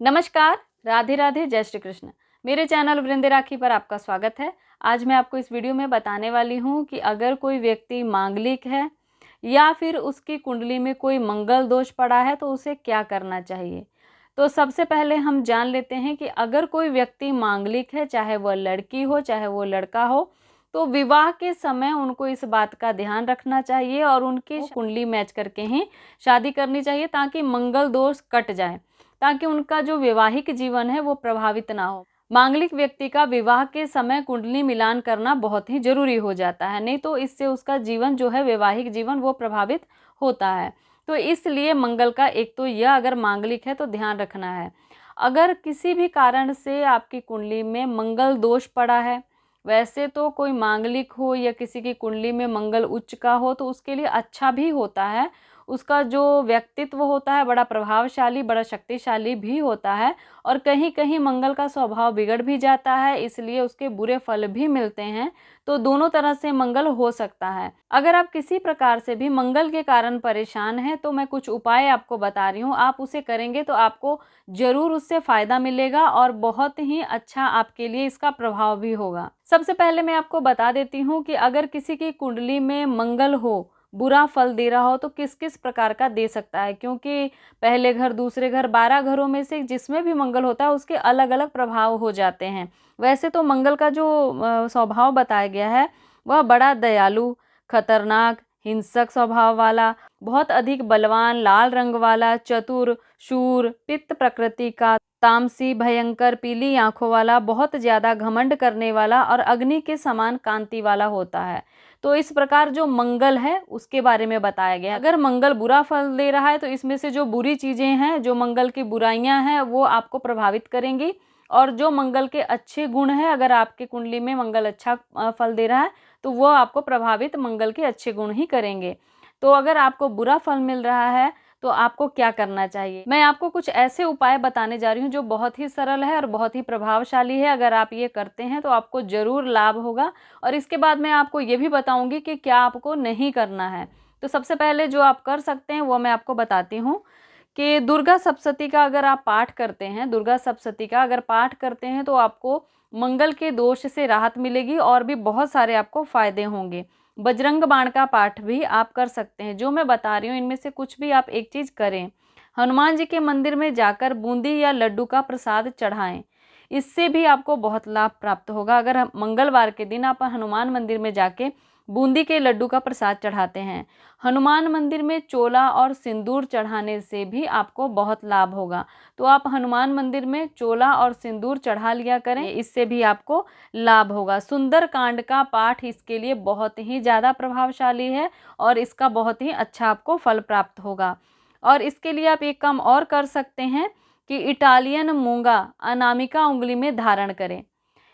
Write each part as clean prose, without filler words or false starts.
नमस्कार, राधे राधे, जय श्री कृष्ण। मेरे चैनल वृंदे राखी पर आपका स्वागत है। आज मैं आपको इस वीडियो में बताने वाली हूँ कि अगर कोई व्यक्ति मांगलिक है या फिर उसकी कुंडली में कोई मंगल दोष पड़ा है तो उसे क्या करना चाहिए। तो सबसे पहले हम जान लेते हैं कि अगर कोई व्यक्ति मांगलिक है, चाहे वह लड़की हो चाहे वो लड़का हो, तो विवाह के समय उनको इस बात का ध्यान रखना चाहिए और उनकी कुंडली मैच करके ही शादी करनी चाहिए ताकि मंगल दोष कट जाए, ताकि उनका जो वैवाहिक जीवन है वो प्रभावित ना हो। मांगलिक व्यक्ति का विवाह के समय कुंडली मिलान करना बहुत ही जरूरी हो जाता है, नहीं तो इससे उसका जीवन जो है, वैवाहिक जीवन, वो प्रभावित होता है। तो इसलिए मंगल का एक तो यह, अगर मांगलिक है तो ध्यान रखना है। अगर किसी भी कारण से आपकी कुंडली में मंगल दोष पड़ा है, वैसे तो कोई मांगलिक हो या किसी की कुंडली में मंगल उच्च का हो तो उसके लिए अच्छा भी होता है। उसका जो व्यक्तित्व होता है बड़ा प्रभावशाली, बड़ा शक्तिशाली भी होता है, और कहीं कहीं मंगल का स्वभाव बिगड़ भी जाता है, इसलिए उसके बुरे फल भी मिलते हैं। तो दोनों तरह से मंगल हो सकता है। अगर आप किसी प्रकार से भी मंगल के कारण परेशान हैं तो मैं कुछ उपाय आपको बता रही हूँ, आप उसे करेंगे तो आपको जरूर उससे फायदा मिलेगा और बहुत ही अच्छा आपके लिए इसका प्रभाव भी होगा। सबसे पहले मैं आपको बता देती हूँ कि अगर किसी की कुंडली में मंगल हो, बुरा फल दे रहा हो, तो किस किस प्रकार का दे सकता है, क्योंकि पहले घर, दूसरे घर, 12 घरों में से जिसमें भी मंगल होता है उसके अलग अलग प्रभाव हो जाते हैं। वैसे तो मंगल का जो स्वभाव बताया गया है वह बड़ा दयालु, खतरनाक, हिंसक स्वभाव वाला, बहुत अधिक बलवान, लाल रंग वाला, चतुर, शूर, पित्त प्रकृति का, तामसी, भयंकर, पीली आंखों वाला, बहुत ज्यादा घमंड करने वाला और अग्नि के समान कांति वाला होता है। तो इस प्रकार जो मंगल है उसके बारे में बताया गया है। अगर मंगल बुरा फल दे रहा है तो इसमें से जो बुरी चीजें हैं, जो मंगल की बुराइयां हैं, वो आपको प्रभावित करेंगी, और जो मंगल के अच्छे गुण हैं, अगर आपकी कुंडली में मंगल अच्छा फल दे रहा है तो वो आपको प्रभावित मंगल के अच्छे गुण ही करेंगे। तो अगर आपको बुरा फल मिल रहा है तो आपको क्या करना चाहिए, मैं आपको कुछ ऐसे उपाय बताने जा रही हूँ जो बहुत ही सरल है और बहुत ही प्रभावशाली है। अगर आप ये करते हैं तो आपको जरूर लाभ होगा, और इसके बाद मैं आपको ये भी बताऊंगी कि क्या आपको नहीं करना है। तो सबसे पहले जो आप कर सकते हैं वो मैं आपको बताती हूँ कि दुर्गा सप्तशती का अगर आप पाठ करते हैं, दुर्गा सप्तशती का अगर पाठ करते हैं तो आपको मंगल के दोष से राहत मिलेगी और भी बहुत सारे आपको फायदे होंगे। बजरंग बाण का पाठ भी आप कर सकते हैं। जो मैं बता रही हूँ इनमें से कुछ भी आप एक चीज करें। हनुमान जी के मंदिर में जाकर बूंदी या लड्डू का प्रसाद चढ़ाएं, इससे भी आपको बहुत लाभ प्राप्त होगा। अगर मंगलवार के दिन आप हनुमान मंदिर में जाके बूंदी के लड्डू का प्रसाद चढ़ाते हैं, हनुमान मंदिर में चोला और सिंदूर चढ़ाने से भी आपको बहुत लाभ होगा। तो आप हनुमान मंदिर में चोला और सिंदूर चढ़ा लिया करें, इससे भी आपको लाभ होगा। सुंदर कांड का पाठ इसके लिए बहुत ही ज़्यादा प्रभावशाली है और इसका बहुत ही अच्छा आपको फल प्राप्त होगा। और इसके लिए आप एक काम और कर सकते हैं कि इटालियन मूंगा अनामिका उंगली में धारण करें,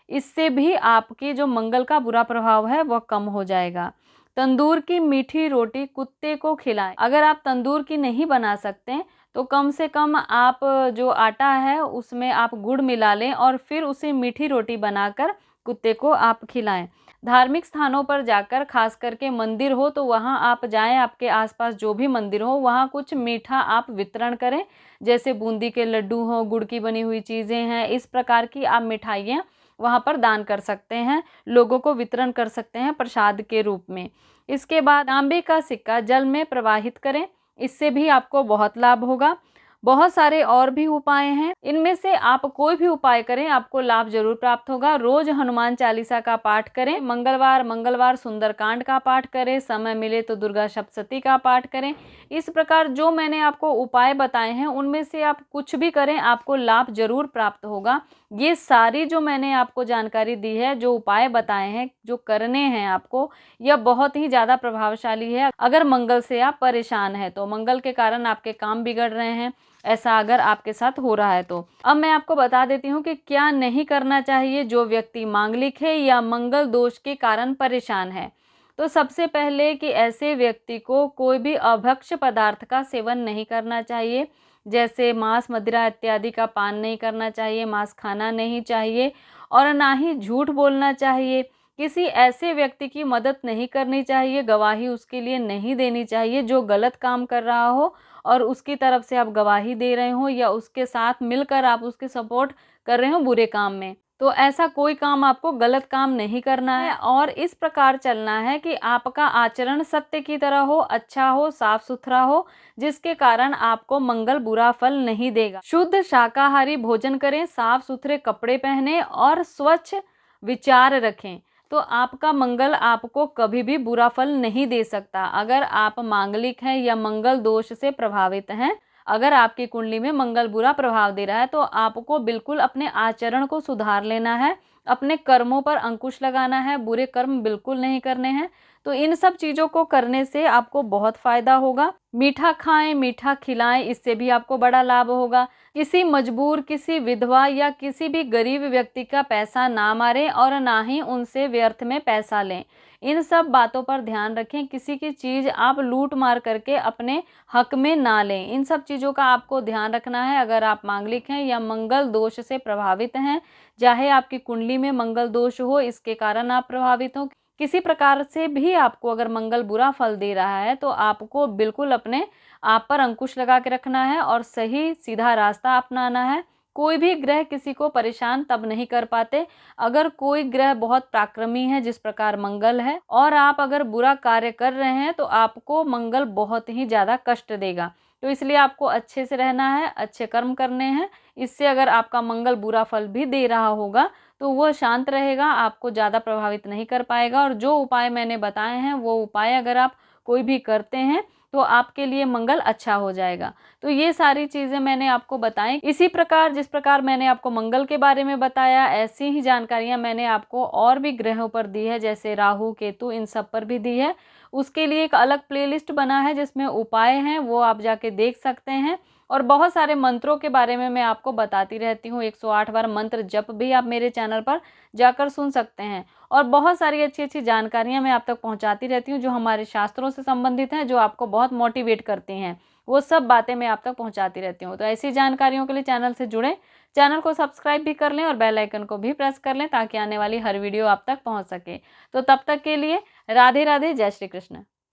इससे भी आपके जो मंगल का बुरा प्रभाव है वह कम हो जाएगा। तंदूर की मीठी रोटी कुत्ते को खिलाएं। अगर आप तंदूर की नहीं बना सकते तो कम से कम आप जो आटा है उसमें आप गुड़ मिला लें और फिर उसे मीठी रोटी बनाकर कुत्ते को आप खिलाएं। धार्मिक स्थानों पर जाकर, खास करके मंदिर हो तो वहां आप जाएं, आपके आसपास जो भी मंदिर हो वहां कुछ मीठा आप वितरण करें, जैसे बूंदी के लड्डू हो, गुड़ की बनी हुई चीज़ें हैं, इस प्रकार की आप मिठाइयाँ वहाँ पर दान कर सकते हैं, लोगों को वितरण कर सकते हैं प्रसाद के रूप में। इसके बाद तांबे का सिक्का जल में प्रवाहित करें, इससे भी आपको बहुत लाभ होगा। बहुत सारे और भी उपाय हैं, इनमें से आप कोई भी उपाय करें आपको लाभ जरूर प्राप्त होगा। रोज हनुमान चालीसा का पाठ करें, मंगलवार मंगलवार सुंदरकांड का पाठ करें, समय मिले तो दुर्गा सप्तशती का पाठ करें। इस प्रकार जो मैंने आपको उपाय बताए हैं उनमें से आप कुछ भी करें, आपको लाभ जरूर प्राप्त होगा। ये सारी जो मैंने आपको जानकारी दी है, जो उपाय बताए हैं, जो करने हैं आपको, यह बहुत ही ज़्यादा प्रभावशाली है। अगर मंगल से आप परेशान हैं तो, मंगल के कारण आपके काम बिगड़ रहे हैं, ऐसा अगर आपके साथ हो रहा है तो। अब मैं आपको बता देती हूँ कि क्या नहीं करना चाहिए जो व्यक्ति मांगलिक है या मंगल दोष के कारण परेशान है। तो सबसे पहले कि ऐसे व्यक्ति को कोई भी अभक्ष्य पदार्थ का सेवन नहीं करना चाहिए, जैसे मांस, मदिरा इत्यादि का पान नहीं करना चाहिए, मांस खाना नहीं चाहिए, और ना ही झूठ बोलना चाहिए। किसी ऐसे व्यक्ति की मदद नहीं करनी चाहिए, गवाही उसके लिए नहीं देनी चाहिए जो गलत काम कर रहा हो, और उसकी तरफ से आप गवाही दे रहे हो या उसके साथ मिलकर आप उसके सपोर्ट कर रहे हो बुरे काम में, तो ऐसा कोई काम आपको गलत काम नहीं करना है और इस प्रकार चलना है कि आपका आचरण सत्य की तरह हो, अच्छा हो, साफ सुथरा हो, जिसके कारण आपको मंगल बुरा फल नहीं देगा। शुद्ध शाकाहारी भोजन करें, साफ सुथरे कपड़े पहने और स्वच्छ विचार रखें, तो आपका मंगल आपको कभी भी बुरा फल नहीं दे सकता। अगर आप मांगलिक हैं या मंगल दोष से प्रभावित हैं, अगर आपकी कुंडली में मंगल बुरा प्रभाव दे रहा है, तो आपको बिल्कुल अपने आचरण को सुधार लेना है, अपने कर्मों पर अंकुश लगाना है, बुरे कर्म बिल्कुल नहीं करने हैं। तो इन सब चीज़ों को करने से आपको बहुत फायदा होगा। मीठा खाएं, मीठा खिलाएं, इससे भी आपको बड़ा लाभ होगा। किसी मजबूर, किसी विधवा या किसी भी गरीब व्यक्ति का पैसा ना मारें और ना ही उनसे व्यर्थ में पैसा लें। इन सब बातों पर ध्यान रखें। किसी की चीज़ आप लूट मार करके अपने हक में ना लें। इन सब चीज़ों का आपको ध्यान रखना है। अगर आप मांगलिक हैं या मंगल दोष से प्रभावित हैं, चाहे आपकी कुंडली में मंगल दोष हो, इसके कारण आप प्रभावित हो, किसी प्रकार से भी आपको अगर मंगल बुरा फल दे रहा है, तो आपको बिल्कुल अपने आप पर अंकुश लगा के रखना है और सही सीधा रास्ता अपनाना है। कोई भी ग्रह किसी को परेशान तब नहीं कर पाते अगर कोई ग्रह बहुत पराक्रमी है, जिस प्रकार मंगल है, और आप अगर बुरा कार्य कर रहे हैं तो आपको मंगल बहुत ही ज़्यादा कष्ट देगा। तो इसलिए आपको अच्छे से रहना है, अच्छे कर्म करने हैं। इससे अगर आपका मंगल बुरा फल भी दे रहा होगा तो वह शांत रहेगा, आपको ज़्यादा प्रभावित नहीं कर पाएगा। और जो उपाय मैंने बताए हैं वो उपाय अगर आप कोई भी करते हैं तो आपके लिए मंगल अच्छा हो जाएगा। तो ये सारी चीज़ें मैंने आपको बताई। इसी प्रकार जिस प्रकार मैंने आपको मंगल के बारे में बताया, ऐसी ही जानकारियाँ मैंने आपको और भी ग्रहों पर दी है, जैसे राहु, केतु, इन सब पर भी दी है। उसके लिए एक अलग प्लेलिस्ट बना है जिसमें उपाय हैं, वो आप जाके देख सकते हैं। और बहुत सारे मंत्रों के बारे में मैं आपको बताती रहती हूँ। 108 बार मंत्र जप भी आप मेरे चैनल पर जाकर सुन सकते हैं। और बहुत सारी अच्छी अच्छी जानकारियाँ मैं आप तक पहुँचाती रहती हूँ जो हमारे शास्त्रों से संबंधित हैं, जो आपको बहुत मोटिवेट करती हैं। वो सब बातें मैं आप तक पहुँचाती रहती हूँ। तो ऐसी जानकारियों के लिए चैनल से जुड़ें, चैनल को सब्सक्राइब भी कर लें और बेल आइकन को भी प्रेस कर लें ताकि आने वाली हर वीडियो आप तक पहुँच सके। तो तब तक के लिए राधे राधे, जय श्री कृष्ण।